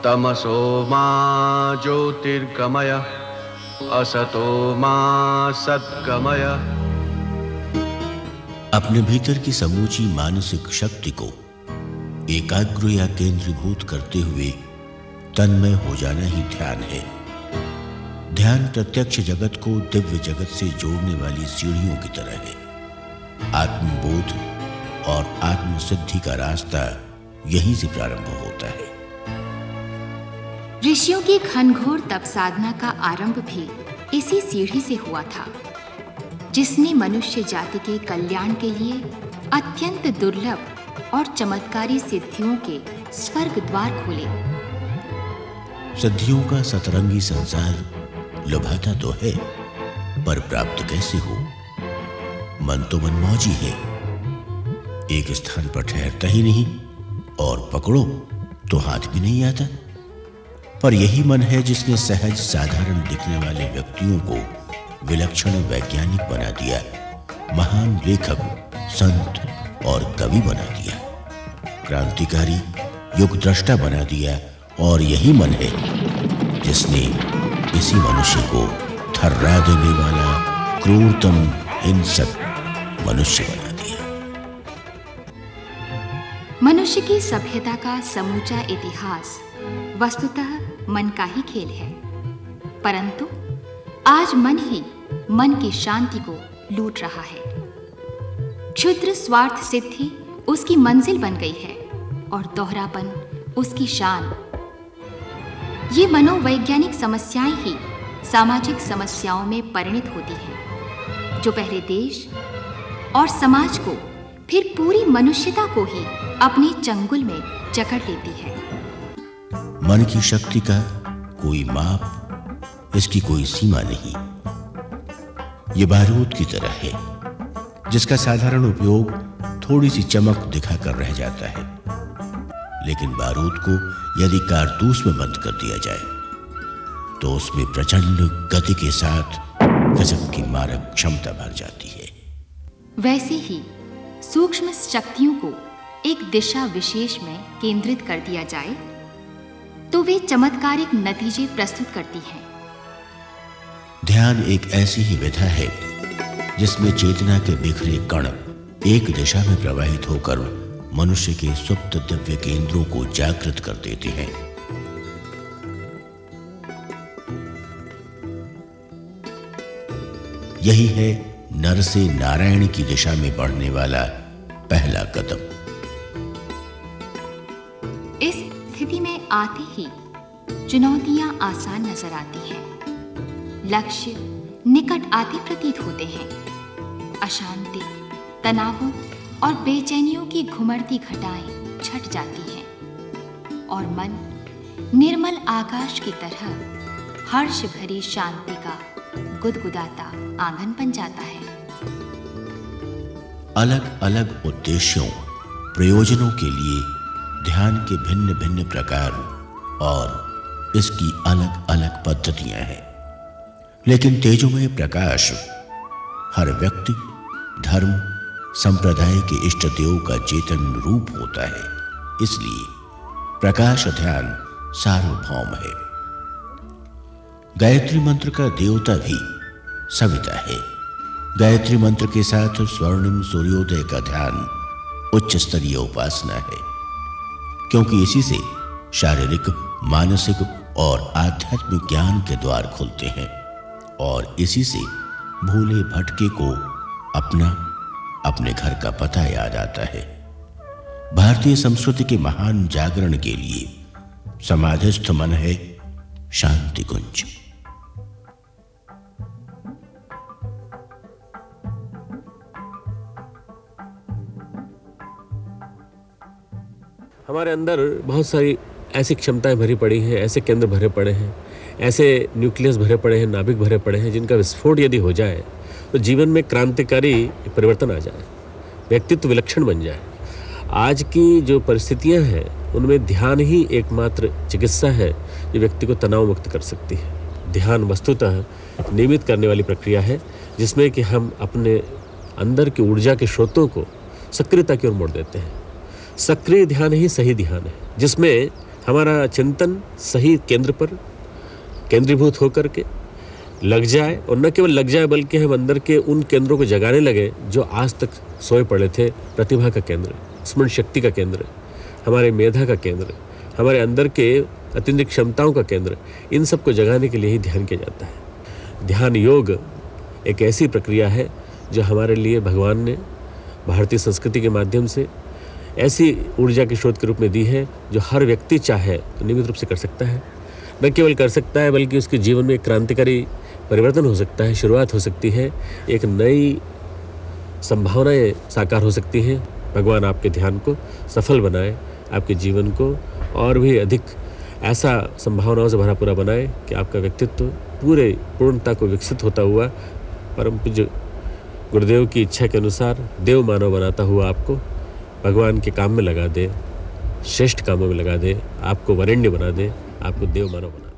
तमसो मा ज्योतिर्गमय असतो मा सद्गमय। अपने भीतर की समूची मानसिक शक्ति को एकाग्र या केंद्रीभूत करते हुए तन्मय हो जाना ही ध्यान है। ध्यान प्रत्यक्ष जगत को दिव्य जगत से जोड़ने वाली सीढ़ियों की तरह है। आत्मबोध और आत्मसिद्धि का रास्ता यहीं से प्रारंभ होता है। ऋषियों की घनघोर तप साधना का आरंभ भी इसी सीढ़ी से हुआ था, जिसने मनुष्य जाति के कल्याण के लिए अत्यंत दुर्लभ और चमत्कारी सिद्धियों के स्वर्ग द्वार खोले। सिद्धियों का सतरंगी संसार लुभाता तो है, पर प्राप्त कैसे हो? मन तो मनमौजी है, एक स्थान पर ठहरता ही नहीं और पकड़ो तो हाथ भी नहीं आता। पर यही मन है जिसने सहज साधारण दिखने वाले व्यक्तियों को विलक्षण वैज्ञानिक बना दिया, महान लेखक, संत और कवि बना दिया, क्रांतिकारी युग द्रष्टा बना दिया। और यही मन है जिसने इसी मनुष्य को थर्रा देने वाला क्रूरतम हिंसक मनुष्य बना दिया। मनुष्य की सभ्यता का समूचा इतिहास वस्तुतः मन का ही खेल है, परंतु आज मन ही मन की शांति को लूट रहा है। क्षुद्र स्वार्थ सिद्धि उसकी मंजिल बन गई है और दोहरापन उसकी शान। ये मनोवैज्ञानिक समस्याएं ही सामाजिक समस्याओं में परिणत होती हैं, जो पहले देश और समाज को फिर पूरी मनुष्यता को ही अपने चंगुल में जकड़ लेती है। मन की शक्ति का कोई माप, इसकी कोई सीमा नहीं। ये बारूद की तरह है, जिसका साधारण उपयोग थोड़ी सी चमक दिखाकर रह जाता है, लेकिन बारूद को यदि कारतूस में बंद कर दिया जाए तो उसमें प्रचंड गति के साथ गजब की मारक क्षमता भर जाती है। वैसे ही सूक्ष्म शक्तियों को एक दिशा विशेष में केंद्रित कर दिया जाए तो वे चमत्कारिक नतीजे प्रस्तुत करती हैं। ध्यान एक ऐसी ही विधा है जिसमें चेतना के बिखरे कण एक दिशा में प्रवाहित होकर मनुष्य के सुप्त दिव्य केंद्रों को जागृत कर देते हैं। यही है नर से नारायण की दिशा में बढ़ने वाला पहला कदम। इस स्थिति में आते ही चुनौतियां आसान नजर आती हैं, लक्ष्य निकट आते प्रतीत होते हैं। अशांति, तनावों और बेचैनियों की घुमड़ती घटाएं छट जाती हैं और मन निर्मल आकाश की तरह हर्ष भरी शांति का गुदगुदाता आंगन बन जाता है। अलग अलग उद्देश्यों, प्रयोजनों के लिए ध्यान के भिन्न भिन्न प्रकार और इसकी अलग अलग पद्धतियां हैं, लेकिन तेजोमय प्रकाश हर व्यक्ति, धर्म, संप्रदाय के इष्ट देव का चेतन रूप होता है। इसलिए प्रकाश ध्यान सार्वभौम है। गायत्री मंत्र का देवता भी सविता है। गायत्री मंत्र के साथ स्वर्णिम सूर्योदय का ध्यान उच्च स्तरीय उपासना है, क्योंकि इसी से शारीरिक, मानसिक और आध्यात्मिक ज्ञान के द्वार खुलते हैं और इसी से भूले भटके को अपने घर का पता याद आता है। भारतीय संस्कृति के महान जागरण के लिए समाधिस्थ मन है शांति कुंज। हमारे अंदर बहुत सारी ऐसी क्षमताएं भरी पड़ी हैं, ऐसे केंद्र भरे पड़े हैं, ऐसे न्यूक्लियस भरे पड़े हैं, नाभिक भरे पड़े हैं, जिनका विस्फोट यदि हो जाए तो जीवन में क्रांतिकारी परिवर्तन आ जाए, व्यक्तित्व विलक्षण बन जाए। आज की जो परिस्थितियां हैं उनमें ध्यान ही एकमात्र चिकित्सा है जो व्यक्ति को तनाव मुक्त कर सकती है। ध्यान वस्तुतः नियमित करने वाली प्रक्रिया है, जिसमें कि हम अपने अंदर की ऊर्जा के स्रोतों को सक्रियता की ओर मोड़ देते हैं। सक्रिय ध्यान ही सही ध्यान है, जिसमें हमारा चिंतन सही केंद्र पर केंद्रीभूत होकर के लग जाए, और न केवल लग जाए बल्कि हम अंदर के उन केंद्रों को जगाने लगे जो आज तक सोए पड़े थे। प्रतिभा का केंद्र, स्मरण शक्ति का केंद्र, हमारे मेधा का केंद्र, हमारे अंदर के अत्यंत क्षमताओं का केंद्र, इन सब को जगाने के लिए ही ध्यान किया जाता है। ध्यान योग एक ऐसी प्रक्रिया है जो हमारे लिए भगवान ने भारतीय संस्कृति के माध्यम से ऐसी ऊर्जा के स्रोत के रूप में दी है जो हर व्यक्ति चाहे तो नियमित रूप से कर सकता है। न केवल कर सकता है बल्कि उसके जीवन में एक क्रांतिकारी परिवर्तन हो सकता है, शुरुआत हो सकती है, एक नई संभावनाएं साकार हो सकती हैं। भगवान आपके ध्यान को सफल बनाए, आपके जीवन को और भी अधिक ऐसा संभावनाओं से भरा पूरा बनाए कि आपका व्यक्तित्व पूरे पूर्णता को विकसित होता हुआ परम पूज्य गुरुदेव की इच्छा के अनुसार देव मानव बनाता हुआ आपको भगवान के काम में लगा दे, श्रेष्ठ कामों में लगा दे, आपको वरेण्य बना दे, आपको देव मानव बना दे।